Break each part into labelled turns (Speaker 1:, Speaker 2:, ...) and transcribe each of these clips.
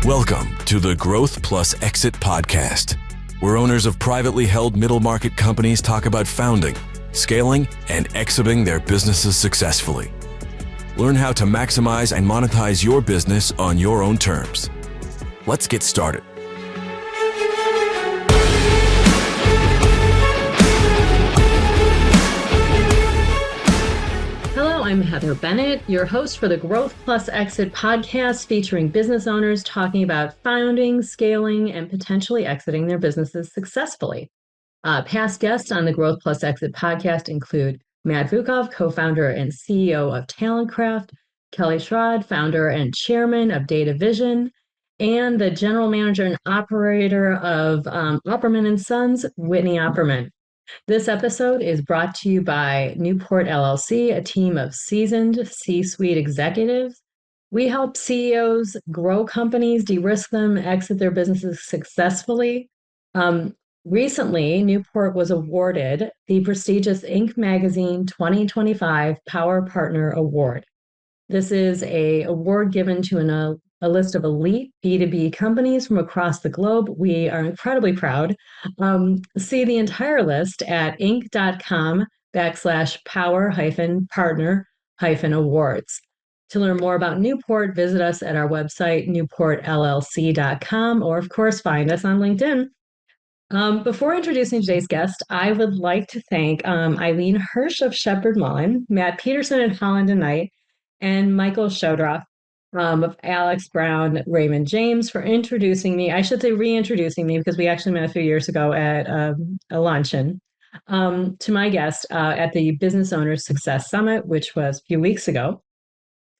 Speaker 1: Welcome to the Growth Plus Exit podcast, where owners of privately held middle market companies talk about founding, scaling, and exiting their businesses successfully. Learn how to maximize and monetize your business on your own terms. Let's get started.
Speaker 2: I'm Heather Bennett, your host for the Growth Plus Exit podcast, featuring business owners talking about founding, scaling, and potentially exiting their businesses successfully. Past guests on the Growth Plus Exit podcast include Matt Vukov, co-founder and CEO of Talentcraft, Kelly Schrod, founder and chairman of Data Vision, and the general manager and operator of Opperman & Sons, Whitney Opperman. This episode is brought to you by Newport LLC, a team of seasoned C-suite executives. We help CEOs grow companies, de-risk them, exit their businesses successfully. Recently, Newport was awarded the prestigious Inc. Magazine 2025 Power Partner Award. This is an award given to a list of elite B2B companies from across the globe. We are incredibly proud. See the entire list at inc.com/power-partner-awards. To learn more about Newport, visit us at our website, newportllc.com, or of course, find us on LinkedIn. Before introducing today's guest, I would like to thank Eileen Hirsch of Shepherd Mullen, Matt Peterson at Holland & Knight, and Michael Shodroff of Alex Brown, Raymond James for introducing me. I should say reintroducing me, because we actually met a few years ago at a luncheon, to my guest at the Business Owners Success Summit, which was a few weeks ago.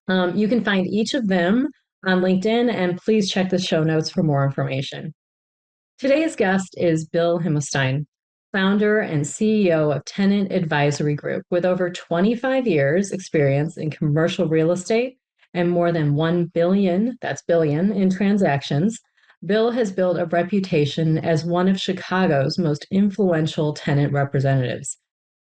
Speaker 2: You can find each of them on LinkedIn, and please check the show notes for more information. Today's guest is Bill Himmelstein, founder and CEO of Tenant Advisory Group, with over 25 years experience in commercial real estate and more than 1 billion, that's billion, in transactions. Bill has built a reputation as one of Chicago's most influential tenant representatives.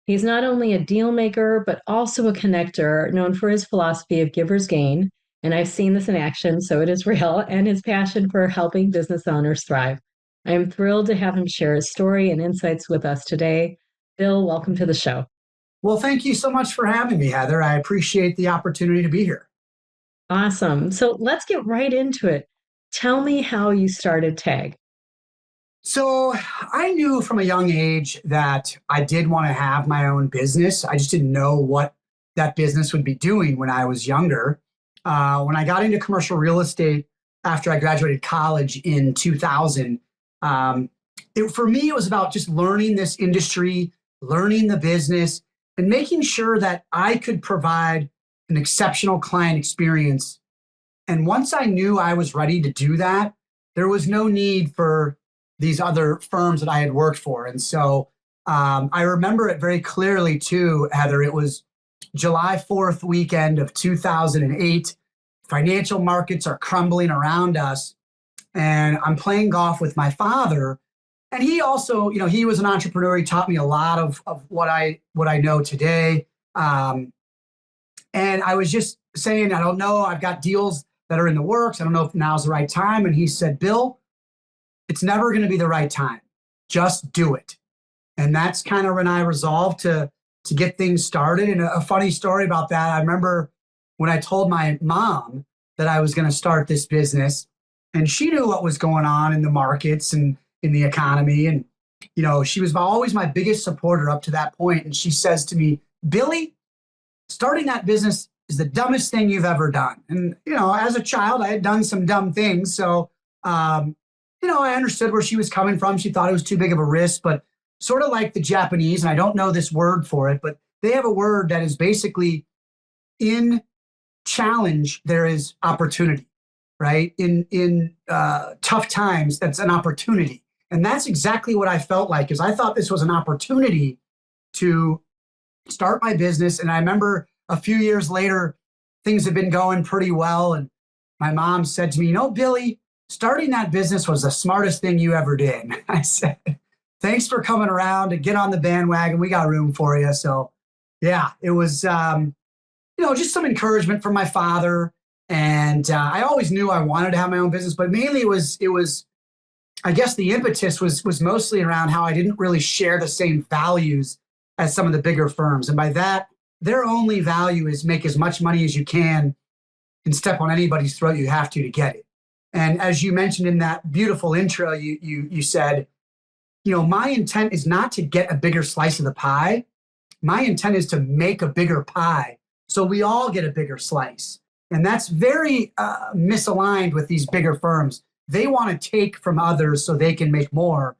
Speaker 2: He's not only a deal maker, but also a connector, known for his philosophy of giver's gain, and I've seen this in action, so it is real, and his passion for helping business owners thrive. I am thrilled to have him share his story and insights with us today. Bill, welcome to the show.
Speaker 3: Well, thank you so much for having me, Heather. I appreciate the opportunity to be here.
Speaker 2: Awesome. So let's get right into it. Tell me how you started TAG.
Speaker 3: So I knew from a young age that I did want to have my own business. I just didn't know what that business would be doing when I was younger. When I got into commercial real estate after I graduated college in 2000, for me, it was about just learning this industry, learning the business, and making sure that I could provide an exceptional client experience. And once I knew I was ready to do that, there was no need for these other firms that I had worked for. And so I remember it very clearly too, Heather. It was July 4th weekend of 2008. Financial markets are crumbling around us. And I'm playing golf with my father. And he also, he was an entrepreneur. He taught me a lot of what I know today. And I was just saying, I don't know, I've got deals that are in the works. I don't know if now's the right time. And he said, Bill, it's never going to be the right time. Just do it. And that's kind of when I resolved to get things started. And a funny story about that, I remember when I told my mom that I was going to start this business, and she knew what was going on in the markets and in the economy. And, she was always my biggest supporter up to that point. And she says to me, Billy, starting that business is the dumbest thing you've ever done. And, as a child, I had done some dumb things. So, I understood where she was coming from. She thought it was too big of a risk, but sort of like the Japanese, and I don't know this word for it, but they have a word that is basically in challenge, there is opportunity. Right? In tough times, that's an opportunity. And that's exactly what I felt like, because I thought this was an opportunity to start my business. And I remember a few years later, things had been going pretty well. And my mom said to me, Billy, starting that business was the smartest thing you ever did. And I said, thanks for coming around to get on the bandwagon. We got room for you. So yeah, it was, just some encouragement from my father. And I always knew I wanted to have my own business, but mainly it was I guess the impetus was mostly around how I didn't really share the same values as some of the bigger firms. And by that, their only value is make as much money as you can and step on anybody's throat you have to get it. And as you mentioned in that beautiful intro, you said, my intent is not to get a bigger slice of the pie. My intent is to make a bigger pie so we all get a bigger slice. And that's very misaligned with these bigger firms. They want to take from others so they can make more.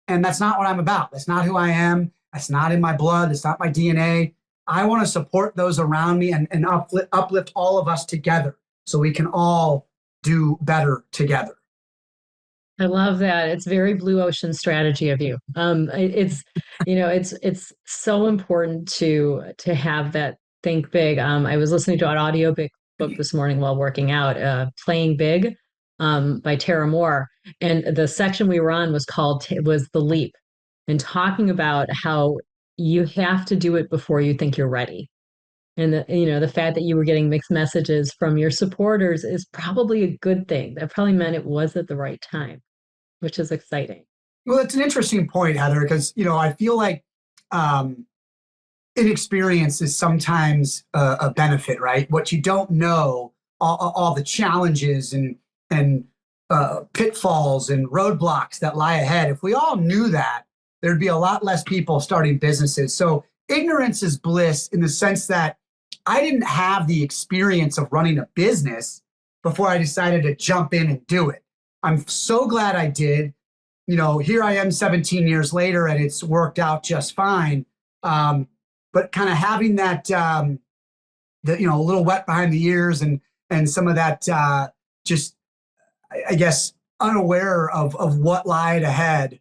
Speaker 3: And that's not what I'm about. That's not who I am. That's not in my blood. It's not my DNA. I want to support those around me and uplift all of us together so we can all do better together.
Speaker 2: I love that. It's very blue ocean strategy of you. It's so important to have that think big. I was listening to an audio book this morning while working out, Playing Big, by Tara Moore, and the section we were on was was The Leap, and talking about how you have to do it before you think you're ready. And the fact that you were getting mixed messages from your supporters is probably a good thing. That probably meant it was at the right time, which is exciting.
Speaker 3: Well, it's an interesting point, Heather, because I feel like inexperience is sometimes a benefit, right? What you don't know, all the challenges and pitfalls and roadblocks that lie ahead. If we all knew that, there'd be a lot less people starting businesses. So ignorance is bliss in the sense that I didn't have the experience of running a business before I decided to jump in and do it. I'm so glad I did. Here I am 17 years later and it's worked out just fine. But kind of having that, a little wet behind the ears and some of that, I guess, unaware of what lied ahead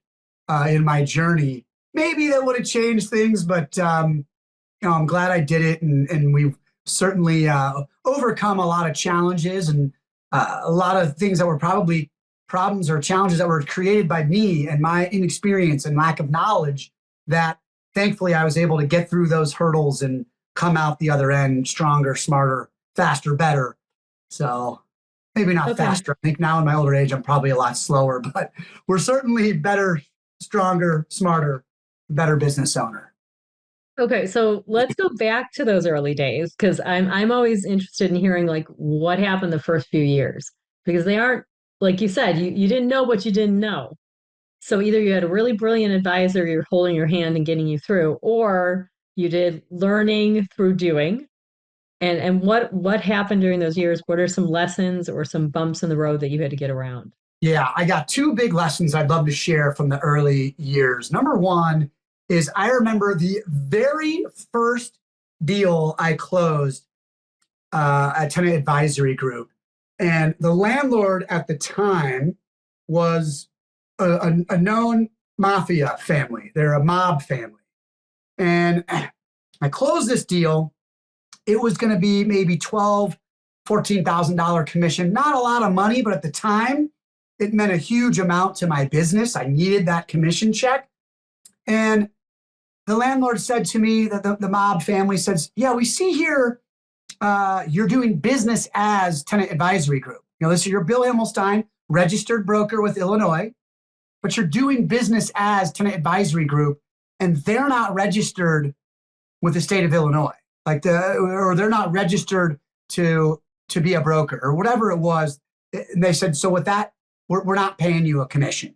Speaker 3: in my journey. Maybe that would have changed things, but I'm glad I did it, and we've certainly overcome a lot of challenges and a lot of things that were probably problems or challenges that were created by me and my inexperience and lack of knowledge that thankfully I was able to get through those hurdles and come out the other end stronger, smarter, faster, better. So maybe not faster. I think now in my older age, I'm probably a lot slower, but we're certainly better, stronger, smarter, better business owner.
Speaker 2: Okay, so let's go back to those early days, because I'm always interested in hearing like what happened the first few years, because they aren't, like you said, you didn't know what you didn't know. So either you had a really brilliant advisor you're holding your hand and getting you through, or you did learning through doing. And what happened during those years? What are some lessons or some bumps in the road that you had to get around?
Speaker 3: Yeah, I got two big lessons I'd love to share from the early years. Number one is I remember the very first deal I closed at Tenant Advisory Group. And the landlord at the time was a known mafia family. They're a mob family. And I closed this deal. It was going to be maybe $12,000, $14,000 commission. Not a lot of money, but at the time, it meant a huge amount to my business. I needed that commission check. And the landlord said to me, that the mob family says, yeah, we see here you're doing business as Tenant Advisory Group. This is your Bill Himmelstein, registered broker with Illinois, but you're doing business as Tenant Advisory Group, and they're not registered with the state of Illinois. Or they're not registered to be a broker or whatever it was. And they said, so with that, we're not paying you a commission.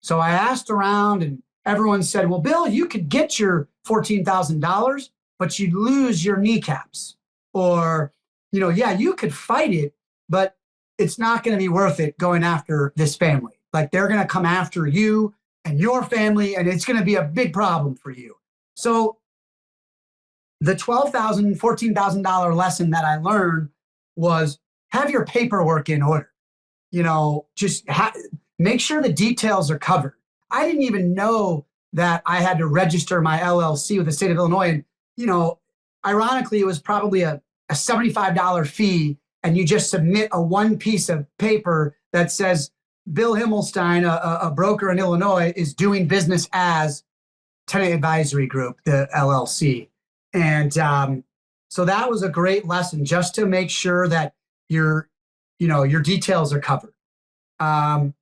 Speaker 3: So I asked around and everyone said, well, Bill, you could get your $14,000, but you'd lose your kneecaps. Or, yeah, you could fight it, but it's not going to be worth it going after this family. They're going to come after you and your family, and it's going to be a big problem for you. So the $12,000, $14,000 lesson that I learned was have your paperwork in order. Make sure the details are covered. I didn't even know that I had to register my LLC with the state of Illinois. And, ironically, it was probably a $75 fee. And you just submit a one piece of paper that says Bill Himmelstein, a broker in Illinois, is doing business as Tenant Advisory Group, the LLC. And So that was a great lesson, just to make sure that your details are covered. The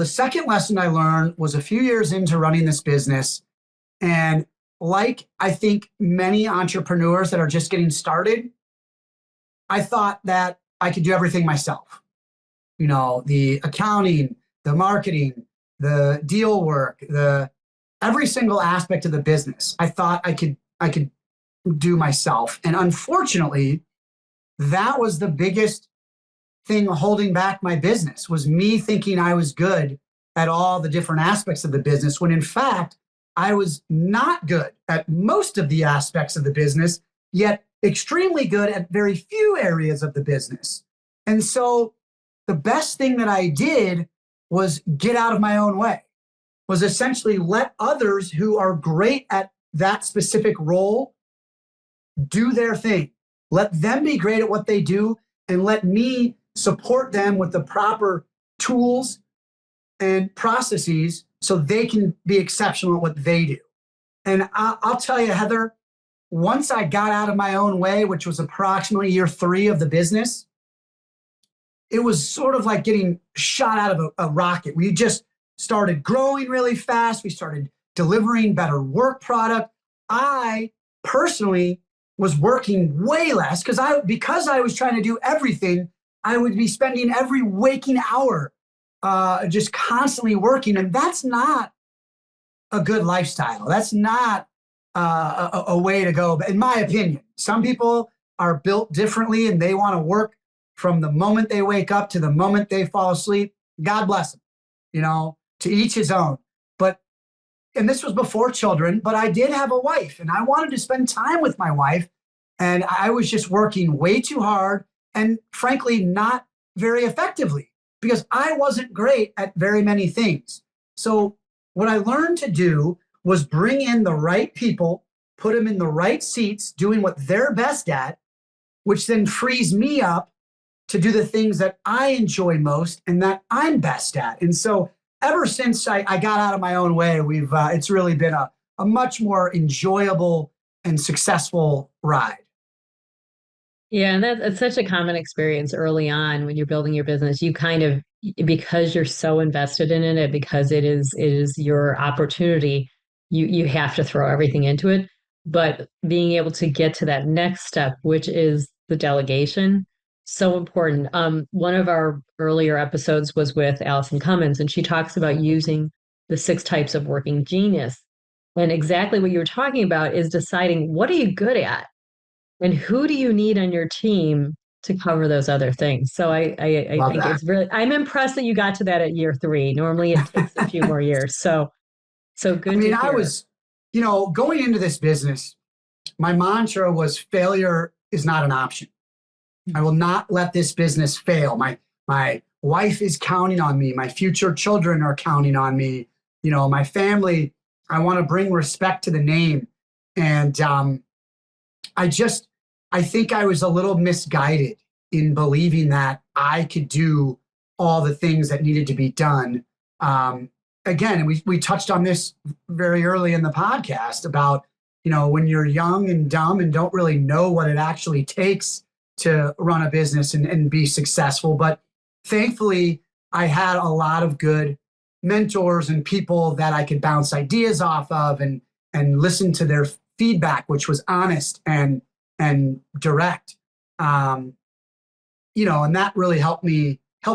Speaker 3: second lesson I learned was a few years into running this business. And like I think many entrepreneurs that are just getting started, I thought that I could do everything myself. The accounting, the marketing, the deal work, every single aspect of the business. I thought I could do myself. And unfortunately, that was the biggest thing holding back my business, was me thinking I was good at all the different aspects of the business, when in fact, I was not good at most of the aspects of the business, yet extremely good at very few areas of the business. And so the best thing that I did was get out of my own way, was essentially let others who are great at that specific role do their thing. Let them be great at what they do, and let me support them with the proper tools and processes so they can be exceptional at what they do. And I'll tell you, Heather, once I got out of my own way, which was approximately year 3 of the business, it was sort of like getting shot out of a rocket. We just started growing really fast. We started delivering better work product. I personally was working way less because I was trying to do everything. I would be spending every waking hour just constantly working. And that's not a good lifestyle. That's not a way to go, in my opinion. Some people are built differently and they want to work from the moment they wake up to the moment they fall asleep. God bless them, to each his own. And this was before children, but I did have a wife and I wanted to spend time with my wife. And I was just working way too hard and frankly, not very effectively, because I wasn't great at very many things. So what I learned to do was bring in the right people, put them in the right seats, doing what they're best at, which then frees me up to do the things that I enjoy most and that I'm best at. And so ever since I got out of my own way, it's really been a much more enjoyable and successful ride.
Speaker 2: Yeah, and that's such a common experience early on when you're building your business. You kind of, because you're so invested in it, because it is your opportunity, you have to throw everything into it. But being able to get to that next step, which is the delegation, so important. One of our earlier episodes was with Allison Cummins, and she talks about using the 6 types of working genius. And exactly what you were talking about is deciding, what are you good at? And who do you need on your team to cover those other things? So I think it's really, I'm impressed that you got to that at year 3. Normally it takes a few more years. So good to hear.
Speaker 3: I was, going into this business, my mantra was failure is not an option. I will not let this business fail. My wife is counting on me. My future children are counting on me. My family, I want to bring respect to the name. And I think I was a little misguided in believing that I could do all the things that needed to be done. Again, we touched on this very early in the podcast about, when you're young and dumb and don't really know what it actually takes to run a business and be successful. But thankfully, I had a lot of good mentors and people that I could bounce ideas off of and listen to their feedback, which was honest and direct. And that really helped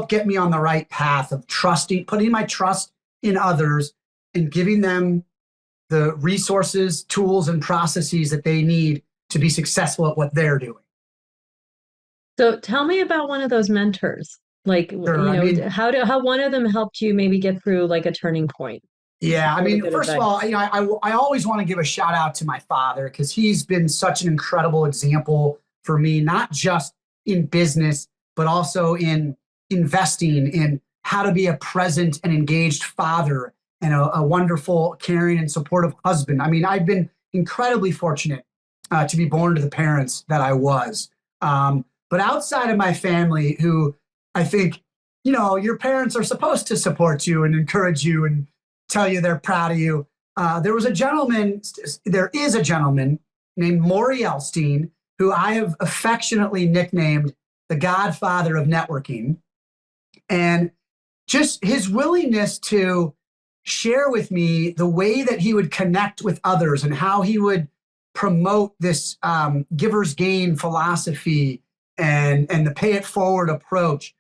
Speaker 3: get me on the right path of putting my trust in others and giving them the resources, tools, and processes that they need to be successful at what they're doing.
Speaker 2: So tell me about one of those mentors. Like,
Speaker 3: Sure.
Speaker 2: how one of them helped you maybe get through like a turning point?
Speaker 3: Yeah, first of all, I always want to give a shout out to my father, because he's been such an incredible example for me, not just in business, but also in investing, in how to be a present and engaged father and a wonderful, caring, and supportive husband. I've been incredibly fortunate to be born to the parents that I was. But outside of my family, who I think, your parents are supposed to support you and encourage you and tell you they're proud of you. There is a gentleman named Maury Elstein, who I have affectionately nicknamed the Godfather of networking. And just his willingness to share with me the way that he would connect with others and how he would promote this giver's gain philosophy and the pay it forward approach.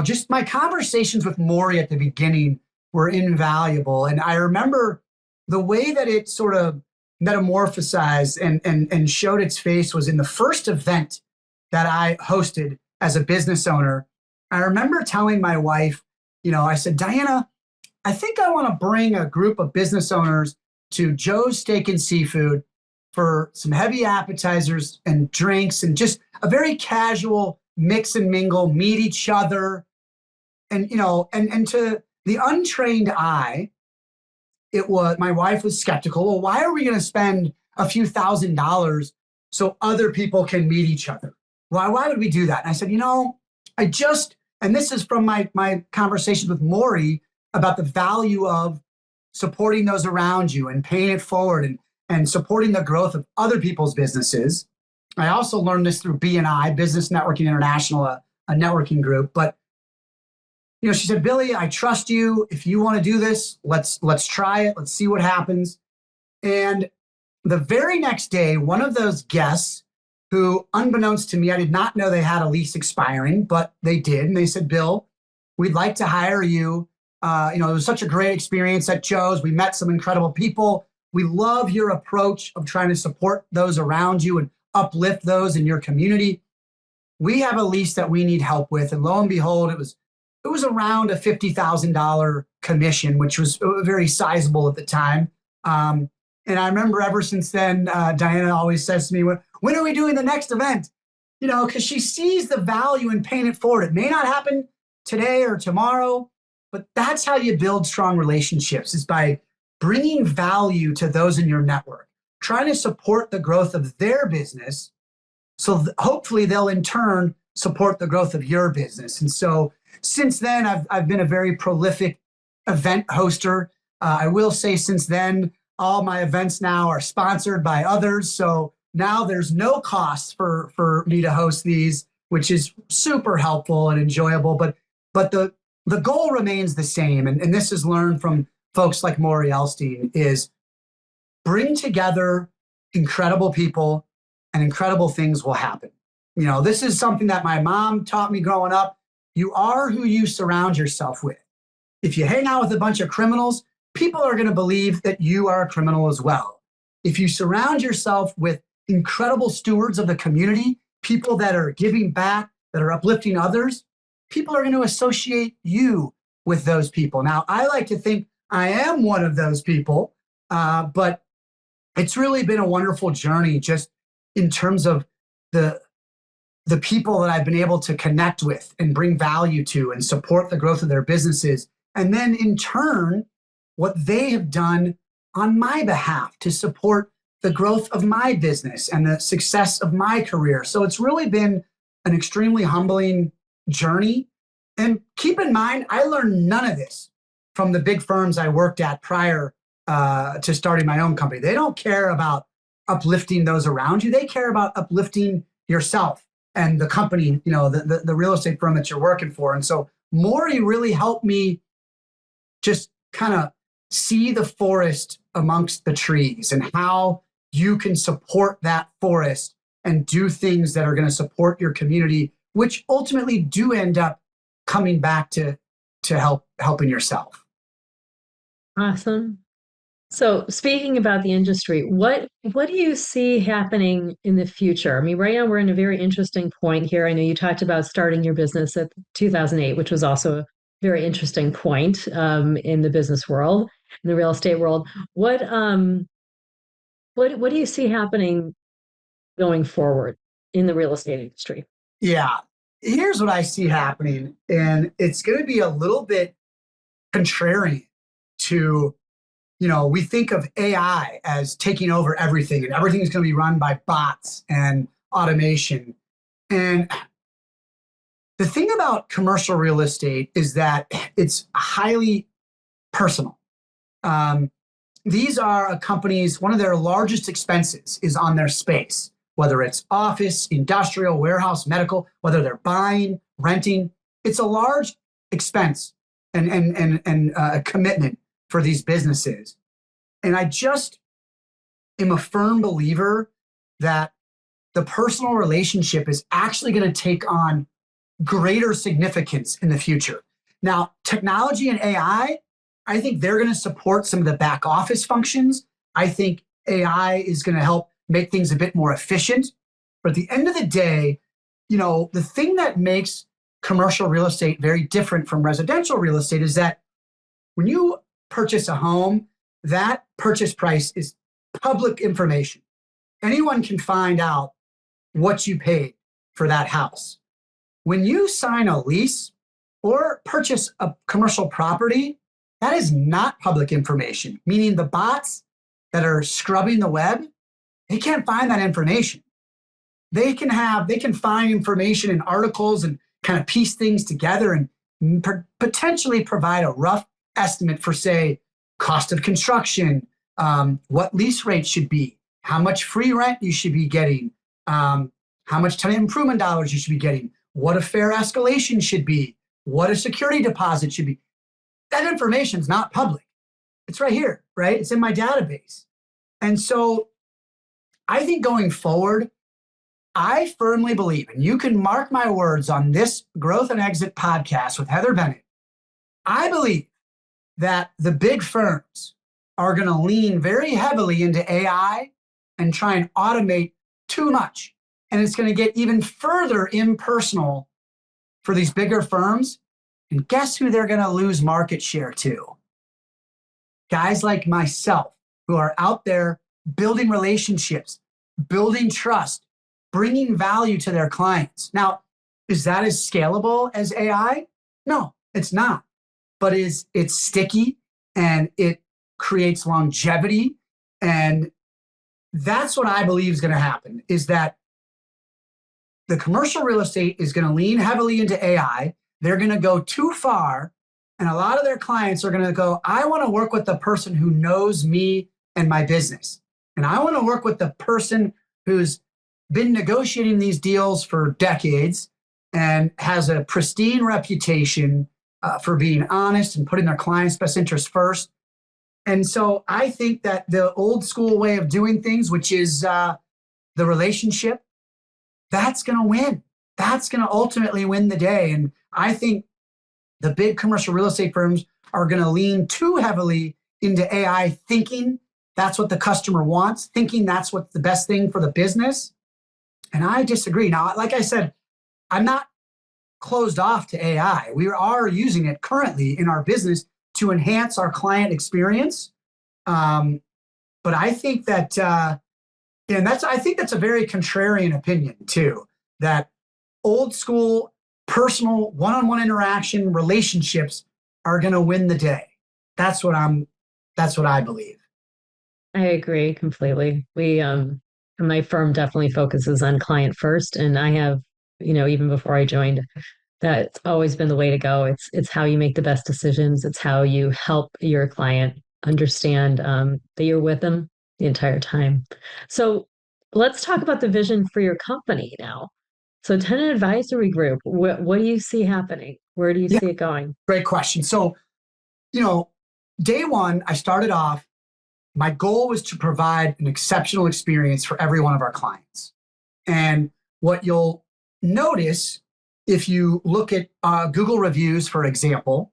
Speaker 3: Just my conversations with Maury at the beginning were invaluable. And I remember the way that it sort of metamorphosized and showed its face was in the first event that I hosted as a business owner. I remember telling my wife, I said, Diana, I think I want to bring a group of business owners to Joe's Steak and Seafood for some heavy appetizers and drinks and just a very casual mix and mingle, meet each other. And, and to the untrained eye, my wife was skeptical. Well, why are we going to spend a few $1,000s so other people can meet each other? Why would we do that? And I said, and this is from my conversations with Maury about the value of supporting those around you and paying it forward and supporting the growth of other people's businesses. I also learned this through BNI, Business Networking International, a networking group. But she said, Billy, I trust you. If you want to do this, let's try it. Let's see what happens. And the very next day, one of those guests who, unbeknownst to me, I did not know they had a lease expiring, but they did. And they said, Bill, we'd like to hire you. It was such a great experience at Joe's. We met some incredible people. We love your approach of trying to support those around you and uplift those in your community. We have a lease that we need help with. And lo and behold, it was around a $50,000 commission, which was very sizable at the time. And I remember ever since then, Diana always says to me, when are we doing the next event? Because she sees the value in paying it forward. It may not happen today or tomorrow, but that's how you build strong relationships, is by bringing value to those in your network, trying to support the growth of their business. So hopefully they'll in turn support the growth of your business. And so since then, I've been a very prolific event hoster. I will say since then, all my events now are sponsored by others. So now there's no cost for me to host these, which is super helpful and enjoyable. But the goal remains the same. And this is learned from folks like Maury Elstein, is bring together incredible people and incredible things will happen. This is something that my mom taught me growing up. You are who you surround yourself with. If you hang out with a bunch of criminals, people are going to believe that you are a criminal as well. If you surround yourself with incredible stewards of the community, people that are giving back, that are uplifting others, people are going to associate you with those people. Now, I like to think I am one of those people, but it's really been a wonderful journey just in terms of the people that I've been able to connect with and bring value to and support the growth of their businesses. And then in turn, what they have done on my behalf to support the growth of my business and the success of my career. So it's really been an extremely humbling journey. And keep in mind, I learned none of this from the big firms I worked at prior to starting my own company. They don't care about uplifting those around you. They care about uplifting yourself and the company, the real estate firm that you're working for. And so Maury really helped me just kind of see the forest amongst the trees and how you can support that forest and do things that are going to support your community, which ultimately do end up coming back to helping yourself.
Speaker 2: Awesome. So speaking about the industry, what do you see happening in the future? I mean, right now we're in a very interesting point here. I know you talked about starting your business at 2008, which was also a very interesting point in the business world, in the real estate world. What do you see happening going forward in the real estate industry?
Speaker 3: Yeah, here's what I see happening, and it's going to be a little bit contrarian to, we think of AI as taking over everything and everything is going to be run by bots and automation. And the thing about commercial real estate is that it's highly personal. these are a company's, one of their largest expenses is on their space, whether it's office, industrial, warehouse, medical, whether they're buying, renting. It's a large expense and a commitment for these businesses. And I just am a firm believer that the personal relationship is actually going to take on greater significance in the future. Now, technology and AI, I think they're going to support some of the back office functions. I think AI is going to help make things a bit more efficient. But at the end of the day, the thing that makes commercial real estate very different from residential real estate is that when you purchase a home, that purchase price is public information. Anyone can find out what you paid for that house. When you sign a lease or purchase a commercial property, that is not public information, meaning the bots that are scrubbing the web, they can't find that information. They can find information in articles and kind of piece things together and potentially provide a rough estimate for, say, cost of construction, what lease rates should be, how much free rent you should be getting, how much tenant improvement dollars you should be getting, what a fair escalation should be, what a security deposit should be. That information is not public. It's right here, right? It's in my database. And so I think going forward, I firmly believe, and you can mark my words on this Growth and Exit podcast with Heather Bennett, I believe that the big firms are going to lean very heavily into AI and try and automate too much. And it's going to get even further impersonal for these bigger firms. And guess who they're going to lose market share to? Guys like myself who are out there building relationships, building trust, bringing value to their clients. Now, is that as scalable as AI? No, it's not. But it's sticky and it creates longevity. And that's what I believe is going to happen, is that the commercial real estate is going to lean heavily into AI. They're going to go too far. And a lot of their clients are going to go, I want to work with the person who knows me and my business. And I want to work with the person who's been negotiating these deals for decades and has a pristine reputation for being honest and putting their client's best interest first. And so I think that the old school way of doing things, which is the relationship, that's going to win. That's going to ultimately win the day. And I think the big commercial real estate firms are going to lean too heavily into AI, thinking that's what the customer wants, thinking that's what's the best thing for the business. And I disagree. Now, like I said, I'm not closed off to AI. We are using it currently in our business to enhance our client experience. But I think that, I think that's a very contrarian opinion too, that old school, personal, one-on-one interaction relationships are going to win the day. That's what I believe.
Speaker 2: I agree completely. My firm definitely focuses on client first. And I have, even before I joined, that's always been the way to go. It's how you make the best decisions. It's how you help your client understand that you're with them the entire time. So let's talk about the vision for your company now. So Tenant Advisory Group, what do you see happening? Where do you see it going?
Speaker 3: Great question. So, day one, I started off, my goal was to provide an exceptional experience for every one of our clients. And what you'll notice, if you look at Google reviews, for example,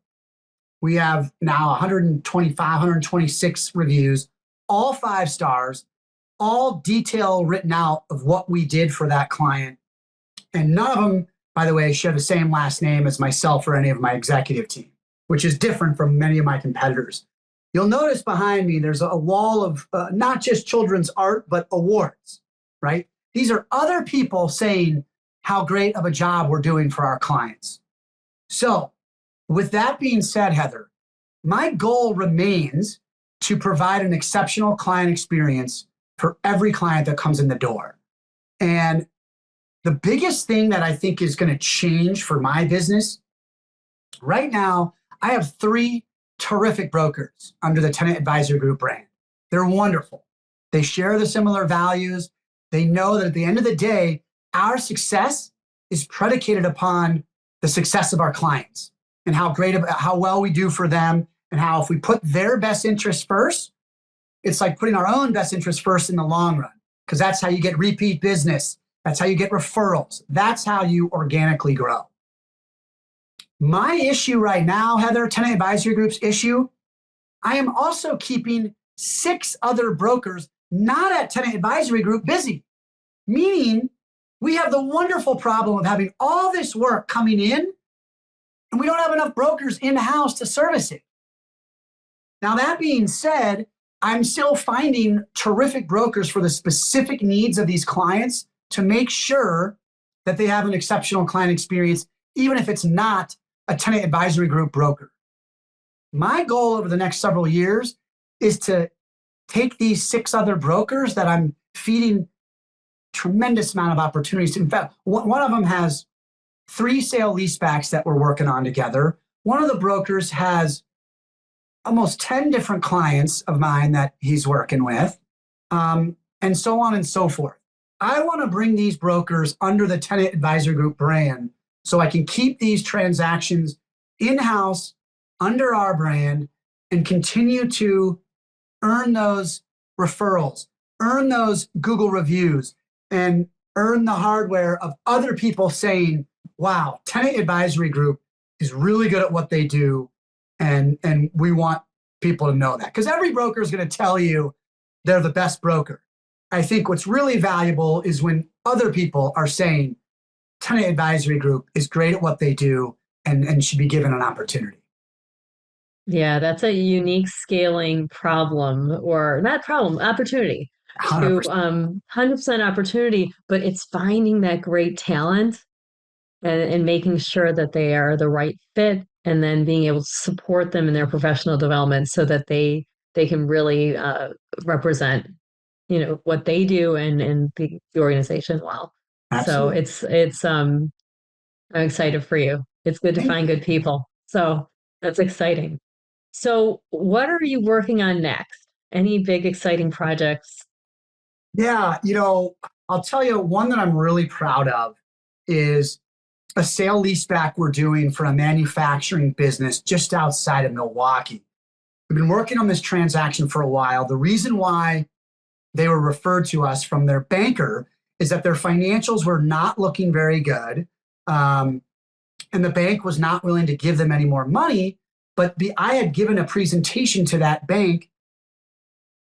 Speaker 3: we have now 125, 126 reviews, all 5 stars, all detail written out of what we did for that client. And none of them, by the way, share the same last name as myself or any of my executive team, which is different from many of my competitors. You'll notice behind me, there's a wall of not just children's art, but awards, right? These are other people saying how great of a job we're doing for our clients. So with that being said, Heather, my goal remains to provide an exceptional client experience for every client that comes in the door. And the biggest thing that I think is going to change for my business, right now, I have 3 terrific brokers under the Tenant Advisory Group brand. They're wonderful. They share the similar values. They know that at the end of the day, our success is predicated upon the success of our clients and how well we do for them, and how if we put their best interests first, it's like putting our own best interests first in the long run, because that's how you get repeat business. That's how you get referrals. That's how you organically grow. My issue right now, Heather, Tenant Advisory Group's issue, I am also keeping 6 other brokers not at Tenant Advisory Group busy, meaning we have the wonderful problem of having all this work coming in and we don't have enough brokers in-house to service it. Now, that being said, I'm still finding terrific brokers for the specific needs of these clients to make sure that they have an exceptional client experience, even if it's not a Tenant Advisory Group broker. My goal over the next several years is to take these 6 other brokers that I'm feeding tremendous amount of opportunities to. In fact, one of them has 3 sale-leasebacks that we're working on together. One of the brokers has almost 10 different clients of mine that he's working with, and so on and so forth. I want to bring these brokers under the Tenant Advisory Group brand so I can keep these transactions in-house under our brand and continue to earn those referrals, earn those Google reviews, and earn the hardware of other people saying, wow, Tenant Advisory Group is really good at what they do. And we want people to know that, because every broker is going to tell you they're the best broker. I think what's really valuable is when other people are saying Tenant Advisory Group is great at what they do and should be given an opportunity.
Speaker 2: Yeah, that's a unique scaling problem, or not problem, opportunity.
Speaker 3: 100%.
Speaker 2: 100% opportunity, but it's finding that great talent and making sure that they are the right fit, and then being able to support them in their professional development so that they can really represent, what they do and the organization well.
Speaker 3: Absolutely.
Speaker 2: So it's I'm excited for you. It's good to find good people. So that's exciting. So what are you working on next? Any big exciting projects?
Speaker 3: Yeah, I'll tell you one that I'm really proud of is a sale leaseback we're doing for a manufacturing business just outside of Milwaukee. We've been working on this transaction for a while. The reason why they were referred to us from their banker is that their financials were not looking very good. And the bank was not willing to give them any more money. But I had given a presentation to that bank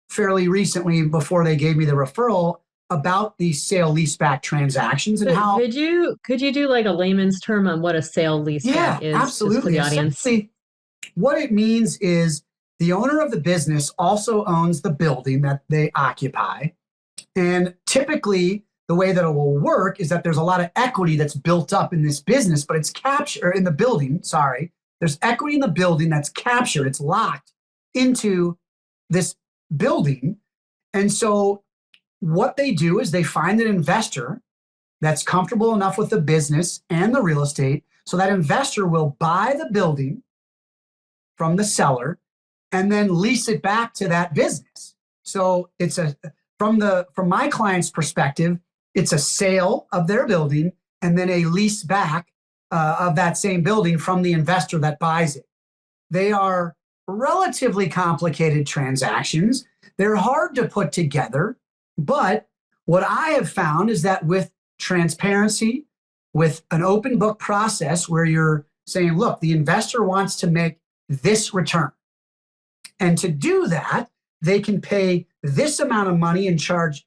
Speaker 3: fairly recently before they gave me the referral about these sale leaseback transactions and how.
Speaker 2: Could you do like a layman's term on what a sale leaseback is,
Speaker 3: absolutely.
Speaker 2: just for the audience?
Speaker 3: Essentially, what it means is the owner of the business also owns the building that they occupy. And typically, the way that it will work is that there's a lot of equity that's built up in this business, but it's captured in the building. Sorry. There's equity in the building that's captured. It's locked into this building. And so what they do is they find an investor that's comfortable enough with the business and the real estate. So that investor will buy the building from the seller and then lease it back to that business. So it's from my client's perspective, it's a sale of their building and then a lease back of that same building from the investor that buys it. They are relatively complicated transactions. They're hard to put together, but what I have found is that with transparency, with an open book process where you're saying, look, the investor wants to make this return. And to do that, they can pay this amount of money and charge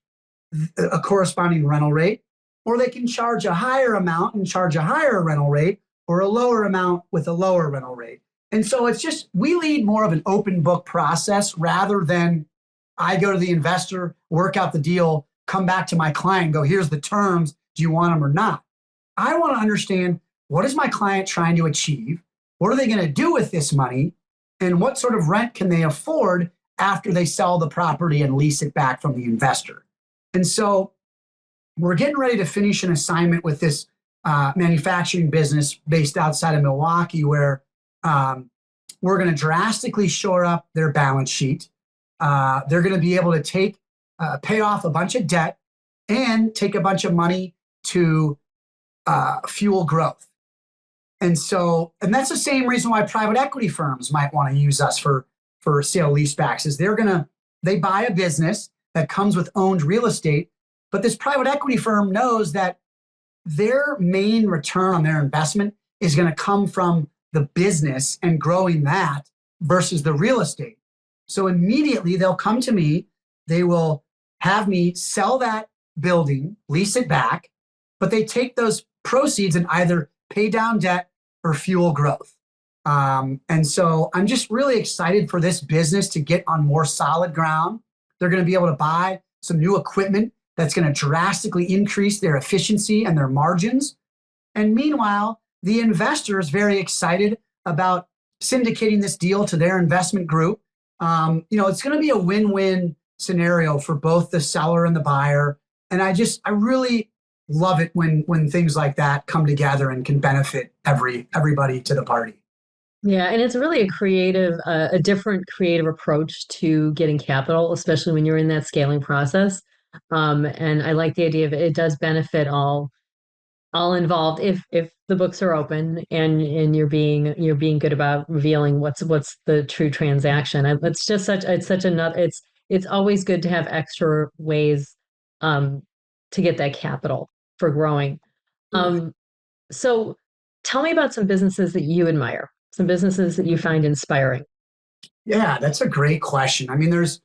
Speaker 3: a corresponding rental rate, or they can charge a higher amount and charge a higher rental rate, or a lower amount with a lower rental rate. And so it's just, we lead more of an open book process rather than I go to the investor, work out the deal, come back to my client and go, here's the terms. Do you want them or not? I want to understand, what is my client trying to achieve? What are they going to do with this money? And what sort of rent can they afford after they sell the property and lease it back from the investor? And so we're getting ready to finish an assignment with this manufacturing business based outside of Milwaukee, where we're going to drastically shore up their balance sheet. they're going to be able to pay off a bunch of debt and take a bunch of money to fuel growth. And that's the same reason why private equity firms might want to use us for sale-leasebacks, is they buy a business that comes with owned real estate, but this private equity firm knows that their main return on their investment is going to come from the business and growing that versus the real estate. So immediately they'll come to me, they will have me sell that building, lease it back, but they take those proceeds and either pay down debt or fuel growth. And so I'm just really excited for this business to get on more solid ground. They're going to be able to buy some new equipment that's going to drastically increase their efficiency and their margins. And meanwhile, the investor is very excited about syndicating this deal to their investment group. It's going to be a win-win scenario for both the seller and the buyer. And I really love it when things like that come together and can benefit everybody to the party.
Speaker 2: Yeah, and it's really a different creative approach to getting capital, especially when you're in that scaling process. And I like the idea of it does benefit all involved if the books are open and you're being good about revealing what's the true transaction. It's always good to have extra ways to get that capital for growing. So tell me about some businesses that you admire, some businesses that you find inspiring.
Speaker 3: Yeah, that's a great question. I mean, there's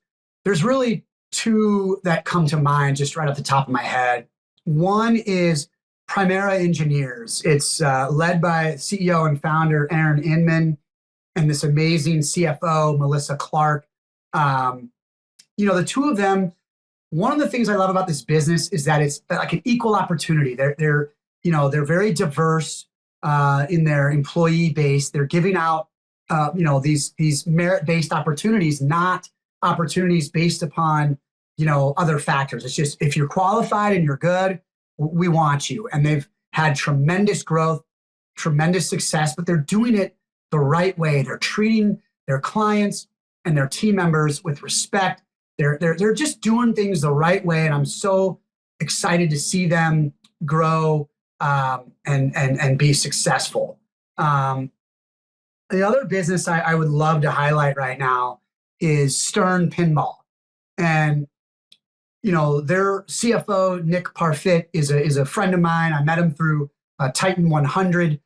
Speaker 3: really two that come to mind just right off the top of my head. One is Primera Engineers. It's led by CEO and founder Aaron Inman and this amazing CFO, Melissa Clark. The two of them, one of the things I love about this business is that it's like an equal opportunity. They're very diverse in their employee base. They're giving out these merit-based opportunities, not opportunities based upon other factors. It's just, if you're qualified and you're good, we want you. And they've had tremendous growth, tremendous success, but they're doing it the right way. They're treating their clients and their team members with respect. They're just doing things the right way, and I'm so excited to see them grow and be successful. The other business I would love to highlight right now is Stern Pinball, and their CFO Nick Parfit is a friend of mine. I met him through Titan 100,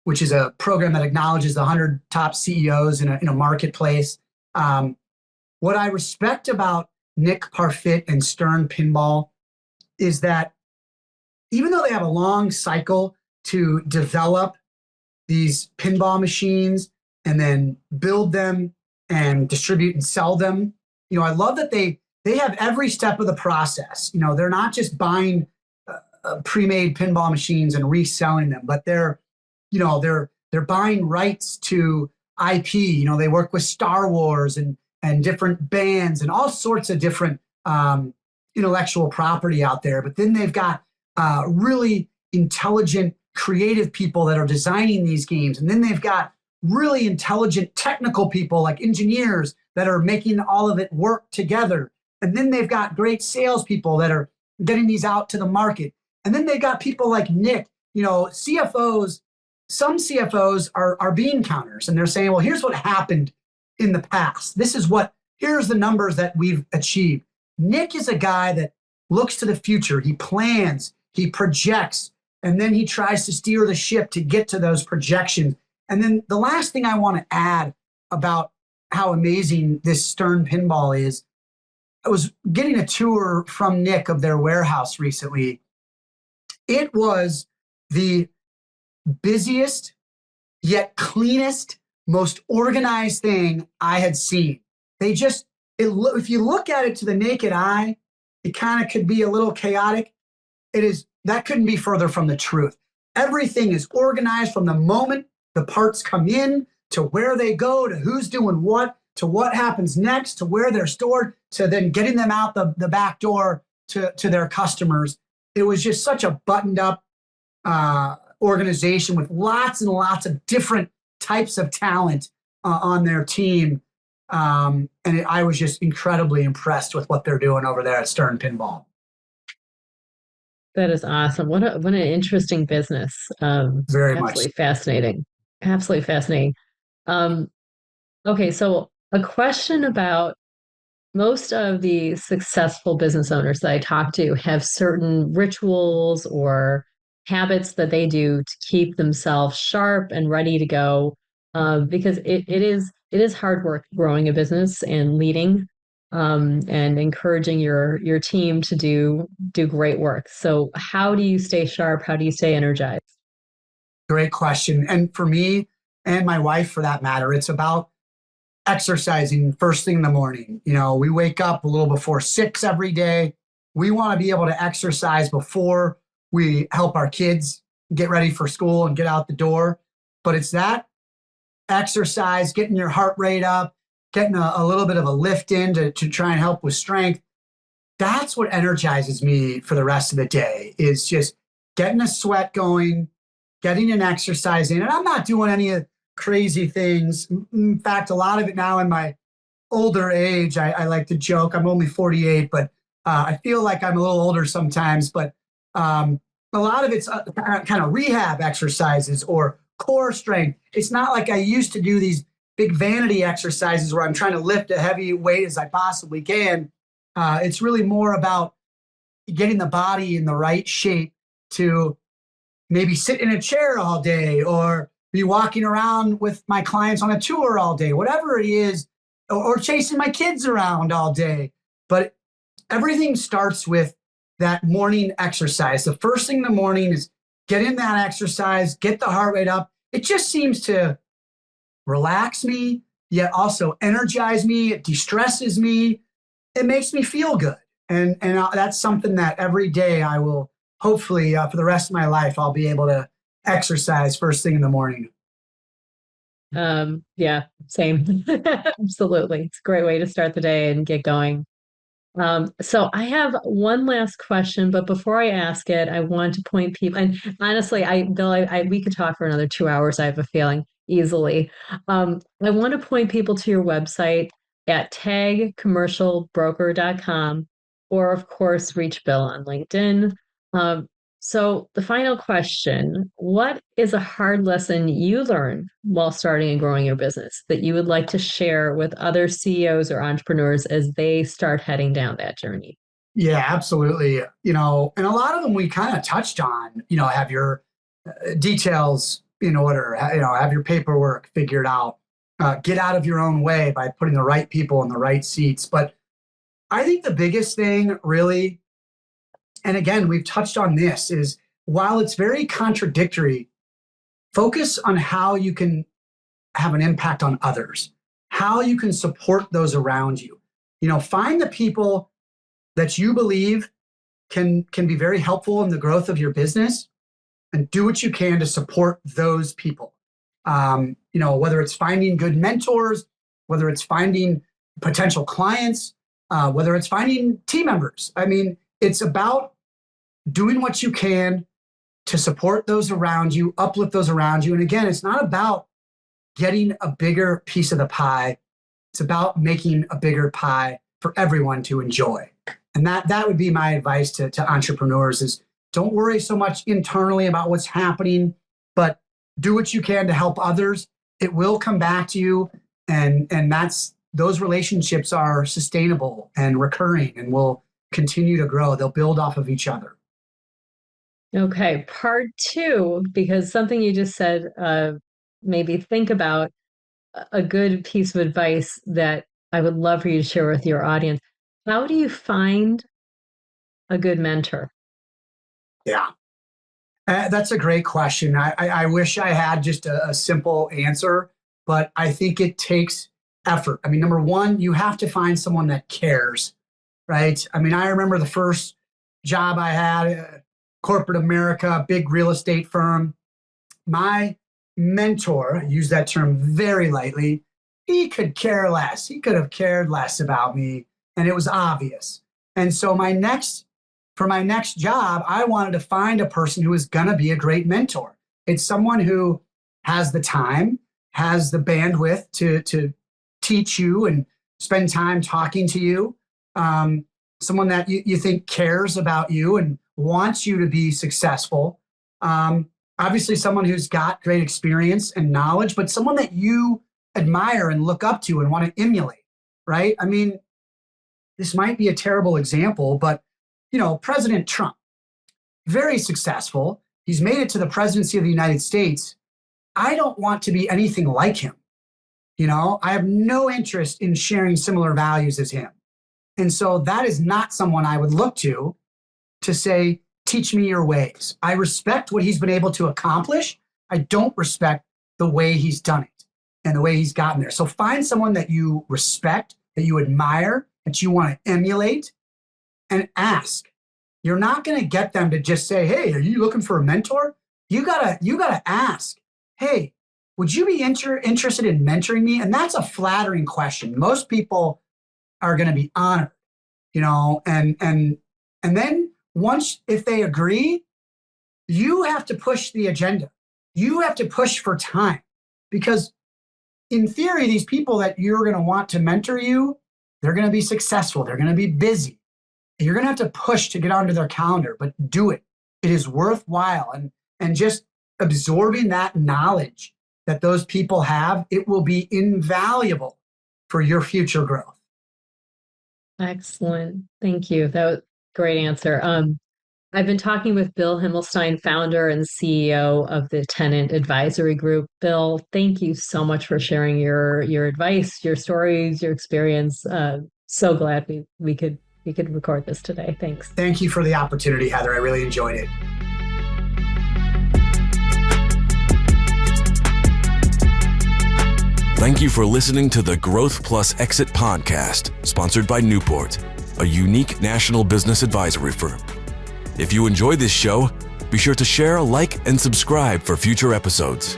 Speaker 3: which is a program that acknowledges the 100 top CEOs in a marketplace. What I respect about Nick Parfit and Stern Pinball is that even though they have a long cycle to develop these pinball machines and then build them and distribute and sell them, I love that they have every step of the process. They're not just buying pre-made pinball machines and reselling them, but they're buying rights to IP. They work with Star Wars and different bands and all sorts of different intellectual property out there. But then they've got really intelligent, creative people that are designing these games. And then they've got really intelligent technical people like engineers that are making all of it work together. And then they've got great salespeople that are getting these out to the market. And then they've got people like Nick, CFOs. Some CFOs are bean counters, and they're saying, well, here's what happened in the past. Here's the numbers that we've achieved. Nick is a guy that looks to the future. He plans, he projects, and then he tries to steer the ship to get to those projections. And then the last thing I want to add about how amazing this Stern Pinball is, I was getting a tour from Nick of their warehouse recently. It was the busiest yet cleanest, most organized thing I had seen. If you look at it to the naked eye, it kind of could be a little chaotic. That couldn't be further from the truth. Everything is organized from the moment the parts come in to where they go, to who's doing what, to what happens next, to where they're stored, to then getting them out the back door to their customers. It was just such a buttoned up organization with lots and lots of different types of talent on their team. I was just incredibly impressed with what they're doing over there at Stern Pinball.
Speaker 2: That is awesome. What an interesting business.
Speaker 3: Very much.
Speaker 2: Absolutely fascinating. Absolutely fascinating. Um, okay, so a question about most of the successful business owners that I talk to have certain rituals or habits that they do to keep themselves sharp and ready to go. Because it is hard work growing a business and leading, and encouraging your team to do great work. So how do you stay sharp? How do you stay energized?
Speaker 3: Great question. And for me and my wife, for that matter, it's about exercising first thing in the morning. We wake up a little before 6 every day. We want to be able to exercise before we help our kids get ready for school and get out the door. But it's that exercise, getting your heart rate up, getting a little bit of a lift in to try and help with strength. That's what energizes me for the rest of the day, is just getting a sweat going, getting an exercise in. And I'm not doing any crazy things. In fact, a lot of it now in my older age, I like to joke, I'm only 48, but I feel like I'm a little older sometimes. But a lot of it's kind of rehab exercises or core strength. It's not like I used to do these big vanity exercises where I'm trying to lift a heavy weight as I possibly can. It's really more about getting the body in the right shape to maybe sit in a chair all day or be walking around with my clients on a tour all day, whatever it is, or chasing my kids around all day. But everything starts with that morning exercise. The first thing in the morning is get in that exercise, get the heart rate up. It just seems to relax me, yet also energize me. It de-stresses me. It makes me feel good. And that's something that every day I will hopefully for the rest of my life, I'll be able to exercise first thing in the morning.
Speaker 2: Yeah, same. Absolutely. It's a great way to start the day and get going. So I have one last question, but before I ask it, I want to point people, and honestly, Bill, we could talk for another 2 hours, I have a feeling, easily. I want to point people to your website at tagcommercialbroker.com, or of course, reach Bill on LinkedIn. So the final question, what is a hard lesson you learned while starting and growing your business that you would like to share with other CEOs or entrepreneurs as they start heading down that journey?
Speaker 3: Yeah, absolutely. And a lot of them we kind of touched on, have your details in order, have your paperwork figured out, get out of your own way by putting the right people in the right seats. But I think the biggest thing really, and again, we've touched on this, is while it's very contradictory, focus on how you can have an impact on others, how you can support those around you. Find the people that you believe can be very helpful in the growth of your business, and do what you can to support those people. Whether it's finding good mentors, whether it's finding potential clients, whether it's finding team members. I mean, it's about doing what you can to support those around you, uplift those around you. And again, it's not about getting a bigger piece of the pie. It's about making a bigger pie for everyone to enjoy. And that would be my advice to entrepreneurs is don't worry so much internally about what's happening, but do what you can to help others. It will come back to you. And those relationships are sustainable and recurring and will continue to grow. They'll build off of each other.
Speaker 2: Okay, part two, because something you just said made me think about a good piece of advice that I would love for you to share with your audience. How do you find a good mentor?
Speaker 3: Yeah, that's a great question. I wish I had just a simple answer, but I think it takes effort. I mean, number one, you have to find someone that cares, right? I mean, I remember the first job I had, corporate America, big real estate firm. My mentor, I use that term very lightly, he could care less. He could have cared less about me, and it was obvious. And so for my next job, I wanted to find a person who is going to be a great mentor. It's someone who has the time, has the bandwidth to teach you and spend time talking to you. Someone that you think cares about you and wants you to be successful. Obviously, someone who's got great experience and knowledge, but someone that you admire and look up to and want to emulate, right? I mean, this might be a terrible example, but President Trump, very successful. He's made it to the presidency of the United States. I don't want to be anything like him. I have no interest in sharing similar values as him. And so that is not someone I would look to say, teach me your ways. I respect what he's been able to accomplish. I don't respect the way he's done it and the way he's gotten there. So find someone that you respect, that you admire, that you want to emulate, and ask. You're not going to get them to just say, hey, are you looking for a mentor? You gotta ask, hey, would you be interested in mentoring me? And that's a flattering question. Most people are going to be honored, and then once, if they agree, you have to push the agenda. You have to push for time, because in theory, these people that you're going to want to mentor you, they're going to be successful. They're going to be busy. You're going to have to push to get onto their calendar, but do it. It is worthwhile. And just absorbing that knowledge that those people have, it will be invaluable for your future growth.
Speaker 2: Excellent. Thank you. That was a great answer. I've been talking with Bill Himmelstein, founder and CEO of the Tenant Advisory Group. Bill, thank you so much for sharing your advice, your stories, your experience. So glad we could record this today. Thanks.
Speaker 3: Thank you for the opportunity, Heather. I really enjoyed it.
Speaker 1: Thank you for listening to the Growth Plus Exit podcast, sponsored by Newport, a unique national business advisory firm. If you enjoyed this show, be sure to share, like, and subscribe for future episodes.